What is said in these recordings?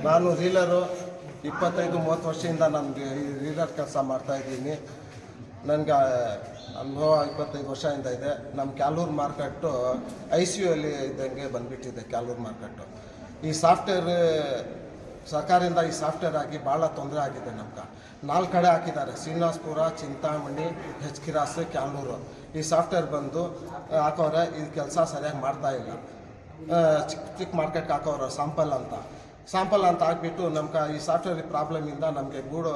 ನಾನು ರೀಲರು 25-30 ವರ್ಷದಿಂದ ನನಗೆ ಈ ರೀಲರ್ ಕೆಲಸ ಮಾಡ್ತಾಯಿದ್ದೀನಿ. ನನಗೆ ಅನುಭವ 25 ವರ್ಷದಿಂದ ಇದೆ. ನಮ್ಮ ಕ್ಯಾಲೂರು ಮಾರ್ಕೆಟು ICU ಅಲ್ಲಿ ಇದ್ದಂಗೆ ಬಂದುಬಿಟ್ಟಿದೆ. ಕ್ಯಾಲೂರು ಮಾರ್ಕೆಟು ಈ ಸಾಫ್ಟ್ವೇರ್ ಸರ್ಕಾರದಿಂದ ಈ ಸಾಫ್ಟ್ವೇರ್ ಆಗಿ ಭಾಳ ತೊಂದರೆ ಆಗಿದೆ. ನಮ್ಗೆ 4 ಕಡೆ ಹಾಕಿದ್ದಾರೆ: ಶ್ರೀನಿವಾಸಪುರ, ಚಿಂತಾಮಣಿ, HKRAS, ಕ್ಯಾಲೂರು. ಈ ಸಾಫ್ಟ್ವೇರ್ ಬಂದು ಹಾಕೋರೆ. ಇದು ಕೆಲಸ ಸರಿಯಾಗಿ ಮಾಡ್ತಾಯಿಲ್ಲ. ಚಿಕ್ಕ ಮಾರ್ಕೆಟ್ಗೆ ಹಾಕೋರು ಸ್ಯಾಂಪಲ್ ಅಂತ ಹಾಕ್ಬಿಟ್ಟು ನಮ್ಗೆ ಈ ಸಾಫ್ಟ್ವೇರ್ ಪ್ರಾಬ್ಲಮಿಂದ ನಮಗೆ ಗೂಡು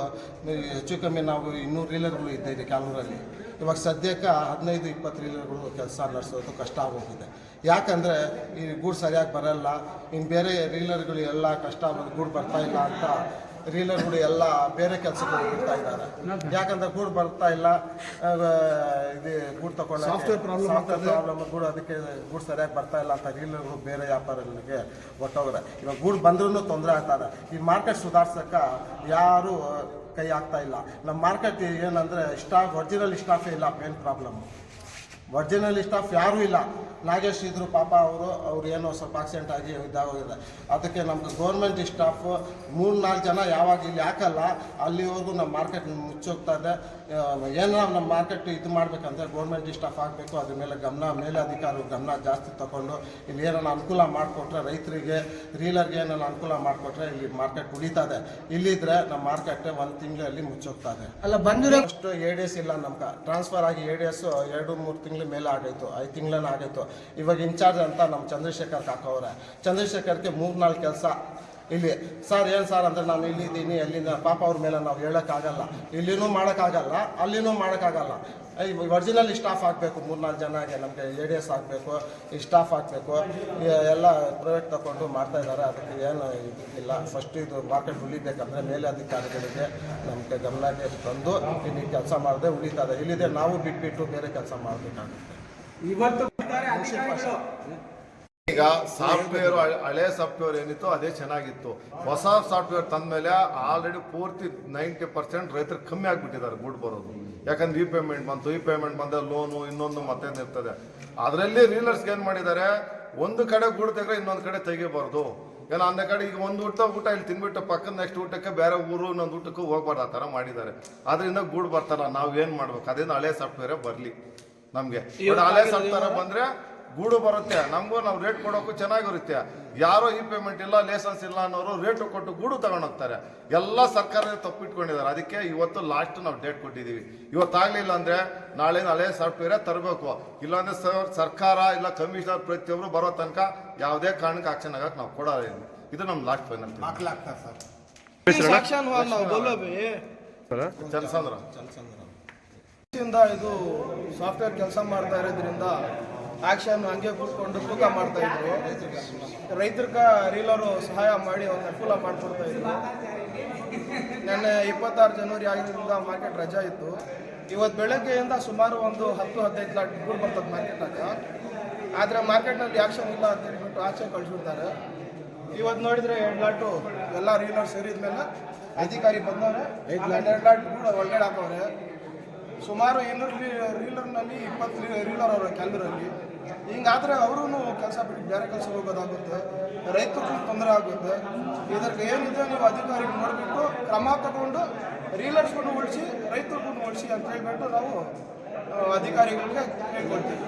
ಹೆಚ್ಚು ಕಮ್ಮಿ ನಾವು 200 ರೀಲರ್ಗಳು ಇದ್ದೇವೆ ಕ್ಯಾಲೂರಲ್ಲಿ. ಇವಾಗ ಸದ್ಯಕ್ಕೆ 15-20 ರೀಲರ್ಗಳು ಕೆಲಸ ನಡೆಸೋದು ಕಷ್ಟ ಆಗೋಗಿದೆ. ಯಾಕಂದರೆ ಈ ಗೂಡು ಸರಿಯಾಗಿ ಬರೋಲ್ಲ. ಇನ್ನು ಬೇರೆ ರೀಲರ್ಗಳು ಎಲ್ಲ ಕಷ್ಟ ಗೂಡು ಬರ್ತಾಯಿಲ್ಲ ಅಂತ ರೀಲರ್ಗಳು ಎಲ್ಲ ಬೇರೆ ಕೆಲಸಕ್ಕೆ ಹೋಗ್ಬಿಡ್ತಾ ಇದ್ದಾರೆ. ಯಾಕಂದರೆ ಗೂಡು ಬರ್ತಾ ಇಲ್ಲ, ಇದು ಗೂಡು ತಗೊಂಡು ಸಾಫ್ಟ್ವೇರ್ ಪ್ರಾಬ್ಲಮ್ ಗೂಡು, ಅದಕ್ಕೆ ಗೂಡು ಸರಿಯಾಗಿ ಬರ್ತಾ ಇಲ್ಲ ಅಂತ ರೀಲರ್ಗಳು ಬೇರೆ ವ್ಯಾಪಾರಗಳಿಗೆ ಹೊಟ್ಟೋಗ್ರೆ. ಇವಾಗ ಗೂಡು ಬಂದ್ರೂ ತೊಂದರೆ ಆಗ್ತಾರೆ. ಈ ಮಾರ್ಕೆಟ್ ಸುಧಾರ್ಸೋಕ್ಕೆ ಯಾರೂ ಕೈ ಆಗ್ತಾ ಇಲ್ಲ. ನಮ್ಮ ಮಾರ್ಕೆಟ್ ಏನಂದರೆ ಒರಿಜಿನಲ್ ಸ್ಟಾಫೇ ಇಲ್ಲ. ಮೇನ್ ಪ್ರಾಬ್ಲಮ್ಮು ಒರಿಜಿನಲ್ ಸ್ಟಾಫ್ ಯಾರೂ ಇಲ್ಲ. ನಾಗೇಶ್ ಇದ್ರು ಪಾಪ, ಅವ್ರು ಏನೋ ಸ್ವಲ್ಪ ಆಕ್ಸಿಡೆಂಟ್ ಆಗಿ ಇದಾಗೋಗಿದೆ. ಅದಕ್ಕೆ ನಮ್ಗೆ ಗೌರ್ಮೆಂಟ್ ಸ್ಟಾಫು 3-4 ಜನ ಯಾವಾಗ ಇಲ್ಲಿ ಹಾಕಲ್ಲ ಅಲ್ಲಿವರೆಗೂ ನಮ್ಮ ಮಾರ್ಕೆಟ್ ಮುಚ್ಚೋಗ್ತಾ ಇದೆ. ಏನೋ ನಮ್ಮ ಮಾರ್ಕೆಟ್ ಇದು ಮಾಡಬೇಕಂದ್ರೆ ಗೌರ್ಮೆಂಟ್ ಸ್ಟಾಫ್ ಆಗಬೇಕು. ಅದ್ರ ಮೇಲೆ ಮೇಲಧಿಕಾರಿಗಳು ಗಮನ ಜಾಸ್ತಿ ತಗೊಂಡು ಇಲ್ಲಿ ಏನಾರು ಅನುಕೂಲ ಮಾಡಿಕೊಟ್ರೆ, ರೈತರಿಗೆ ರೀಲರ್ಗೆ ಏನಾರು ಅನುಕೂಲ ಮಾಡಿಕೊಟ್ರೆ ಇಲ್ಲಿ ಮಾರ್ಕೆಟ್ ಉಳಿತದೆ. ಇಲ್ಲಿದ್ರೆ ನಮ್ಮ ಮಾರ್ಕೆಟ್ 1 ತಿಂಗಳಲ್ಲಿ ಮುಚ್ಚೋಗ್ತದೆ. ಅಲ್ಲ ಬಂದಿರೋ ಅಷ್ಟು ADS ಇಲ್ಲ. ನಮ್ಗೆ ಟ್ರಾನ್ಸ್ಫರ್ ಆಗಿ ADS 2-3 ತಿಂಗಳ ಮೇಲೆ ಆಗೈತು, 5 ತಿಂಗಳನ್ನ ಆಗೈತು. ಇವಾಗ ಇನ್ಚಾರ್ಜ್ ಅಂತ ನಮ್ಮ ಚಂದ್ರಶೇಖರ್ ಕಾಕವ್ರೆ. ಚಂದ್ರಶೇಖರ್ಗೆ 3-4 ಕೆಲಸ ಇಲ್ಲಿ. ಸರ್ ಏನು ಸರ್ ಅಂದರೆ ನಾನು ಇಲ್ಲಿದ್ದೀನಿ, ಅಲ್ಲಿಂದ ಪಾಪ ಅವ್ರ ಮೇಲೆ ನಾವು ಹೇಳೋಕ್ಕಾಗಲ್ಲ. ಇಲ್ಲಿನೂ ಮಾಡೋಕ್ಕಾಗಲ್ಲ, ಅಲ್ಲಿನೂ ಮಾಡೋಕ್ಕಾಗಲ್ಲ. ಒರಿಜಿನಲ್ ಸ್ಟಾಫ್ ಹಾಕಬೇಕು. 3-4 ಜನಗೆ ನಮಗೆ ADS ಹಾಕಬೇಕು, ಈ ಸ್ಟಾಫ್ ಹಾಕಬೇಕು. ಎಲ್ಲ ಪ್ರೈವೇಟ್ ತಗೊಂಡು ಮಾಡ್ತಾಯಿದ್ದಾರೆ. ಅದಕ್ಕೆ ಏನು ಇಲ್ಲ. ಫಸ್ಟ್ ಇದು ಮಾರ್ಕೆಟ್ ಉಳಿಬೇಕಂದ್ರೆ ಮೇಲೆ ಅಧಿಕಾರಿಗಳಿಗೆ ನಮಗೆ ಗಮನಕ್ಕೆ ತಂದು ಇಲ್ಲಿ ಕೆಲಸ ಮಾಡದೆ ಉಳಿತದೆ. ಇಲ್ಲಿದೆ ನಾವು ಬಿಟ್ಬಿಟ್ಟು ಬೇರೆ ಕೆಲಸ ಮಾಡಬೇಕಾಗುತ್ತೆ. ಇವತ್ತು ಈಗ ಸಾಫ್ಟ್ವೇರ್ ಹಳೆ ಸಾಫ್ಟ್ವೇರ್ ಏನಿತ್ತು ಅದೇ ಚೆನ್ನಾಗಿತ್ತು. ಹೊಸ ಸಾಫ್ಟ್ವೇರ್ ತಂದ ಮೇಲೆ ಆಲ್ರೆಡಿ ಪೂರ್ತಿ 90% ರೈತರು ಕಮ್ಮಿ ಆಗಿಬಿಟ್ಟಿದ್ದಾರೆ ಗೂಡು ಬರೋದು. ಯಾಕಂದ್ರೆ ಈ ಪೇಮೆಂಟ್ ಬಂದ ಲೋನು ಇನ್ನೊಂದು ಮತ್ತೇನು ಇರ್ತದೆ. ಅದರಲ್ಲಿ ರೀಲರ್ಸ್ಗೆ ಏನು ಮಾಡಿದ್ದಾರೆ, ಒಂದು ಕಡೆ ಗೂಡು ತೆಗೆದ್ರೆ ಇನ್ನೊಂದು ಕಡೆ ತೆಗಿಬಾರ್ದು. ಏನೋ ಅಂದ ಕಡೆ ಈಗ ಒಂದು ಊಟ ಇಲ್ಲಿ ತಿನ್ಬಿಟ್ಟು ಪಕ್ಕದ ನೆಕ್ಸ್ಟ್ ಊಟಕ್ಕೆ ಬೇರೆ ಊರು ಇನ್ನೊಂದು ಊಟಕ್ಕೂ ಹೋಗ್ಬಾರ್ದು, ಆ ಥರ ಮಾಡಿದ್ದಾರೆ. ಅದರಿಂದ ಗೂಡು ಬರ್ತಾರ. ನಾವು ಏನು ಮಾಡ್ಬೇಕು, ಅದರಿಂದ ಹಳೆ ಸಾಫ್ಟ್ವೇರೇ ಬರಲಿ ನಮಗೆ. ಹಳೆ ಸಾಫ್ಟ್ವೇರ್ ಬಂದರೆ ಗೂಡು ಬರುತ್ತೆ, ನಮಗೂ ನಾವು ರೇಟ್ ಕೊಡೋಕ್ಕೂ ಚೆನ್ನಾಗಿರುತ್ತೆ. ಯಾರೋ ಈ ಪೇಮೆಂಟ್ ಇಲ್ಲ, ಲೈಸೆನ್ಸ್ ಇಲ್ಲ ಅನ್ನೋರು ರೇಟು ಕೊಟ್ಟು ಗೂಡು ತಗೊಂಡೋಗ್ತಾರೆ. ಎಲ್ಲ ಸರ್ಕಾರವೇ ತಪ್ಪಿಟ್ಕೊಂಡಿದ್ದಾರೆ. ಅದಕ್ಕೆ ಇವತ್ತು ಲಾಸ್ಟ್ ನಾವು ಡೇಟ್ ಕೊಟ್ಟಿದ್ದೀವಿ. ಇವತ್ತಾಗಲಿಲ್ಲ ಅಂದರೆ ನಾಳೆ ಹಳೆ ಸಾಫ್ಟ್ವೇರೇ ತರಬೇಕು. ಇಲ್ಲಾಂದರೆ ಸರ್ಕಾರ ಇಲ್ಲ ಕಮಿಷನರ್ ಪ್ರತಿಯೊಬ್ಬರು ಬರೋ ತನಕ ಯಾವುದೇ ಕಾರಣಕ್ಕೆ ಆಕ್ಷನ್ ಆಗಕ್ಕೆ ನಾವು ಕೊಡೋದು. ಇದು ನಮ್ಮ ಲಾಸ್ಟ್ ಫೈನಲ್. ಚಂದ್ರಚಂದ್ರ ಇದು ಸಾಫ್ಟ್ವೇರ್ ಕೆಲಸ ಮಾಡ್ತಾ ಇರೋದ್ರಿಂದ ಆಕ್ಷನ್ ಹಂಗೆ ಕೂತ್ಕೊಂಡು ತೂಕ ಮಾಡ್ತಾ ಇದ್ರು. ರೈತರಿಗೆ ರೀಲರು ಸಹಾಯ ಮಾಡಿ ಒಂದು ಅನುಕೂಲ ಮಾಡಿಕೊಡ್ತಾ ಇದ್ರು. ನೆನ್ನೆ 26 ಜನವರಿ ಆಗಿದ್ದರಿಂದ ಮಾರ್ಕೆಟ್ ರಜಾ ಇತ್ತು. ಇವತ್ತು ಬೆಳಗ್ಗೆಯಿಂದ ಸುಮಾರು ಒಂದು 10-15 ಲಾಟ್ ಗೂಡು ಬರ್ತದೆ ಮಾರ್ಕೆಟಾಗ. ಆದರೆ ಮಾರ್ಕೆಟ್ನಲ್ಲಿ ಆಕ್ಷನ್ ಇಲ್ಲ ಅಂತ ಹೇಳ್ಬಿಟ್ಟು ಆಚೆ ಕಳಿಸ್ಬಿಡ್ತಾರೆ. ಇವತ್ತು ನೋಡಿದರೆ 2 ಲಾಟು ಎಲ್ಲ ರೀಲರ್ ಸೇರಿದ ಮೇಲೆ ಅಧಿಕಾರಿ ಬಂದವ್ರೆ. 2 ಲಾಟ್ ಗೂಡು ಒಳಗಡೆ ಹಾಕವ್ರೆ. ಸುಮಾರು 200 ರೀಲರ್ನಲ್ಲಿ 20 ರೀಲರ್ ಅವರು ಕ್ಯಾಲೂರಲ್ಲಿ. ಹಿಂಗಾದರೆ ಅವರೂ ಕೆಲಸ ಬಿಟ್ಟು ಬೇರೆ ಕೆಲಸ ಹೋಗೋದಾಗುತ್ತೆ, ರೈತರಿಗೂ ತೊಂದರೆ ಆಗುತ್ತೆ. ಇದಕ್ಕೆ ಏನಿದೆ ನೀವು ಅಧಿಕಾರಿಗಳು ನೋಡಿಬಿಟ್ಟು ಕ್ರಮ ತಗೊಂಡು ರೀಲರ್ಸ್ಗೂ ಉಳಿಸಿ, ರೈತರಿಗೂ ಉಳಿಸಿ ಅಂತ ಹೇಳ್ಬಿಟ್ಟು ನಾವು ಅಧಿಕಾರಿಗಳಿಗೆ ಹೇಳ್ಕೊಳ್ತೀವಿ.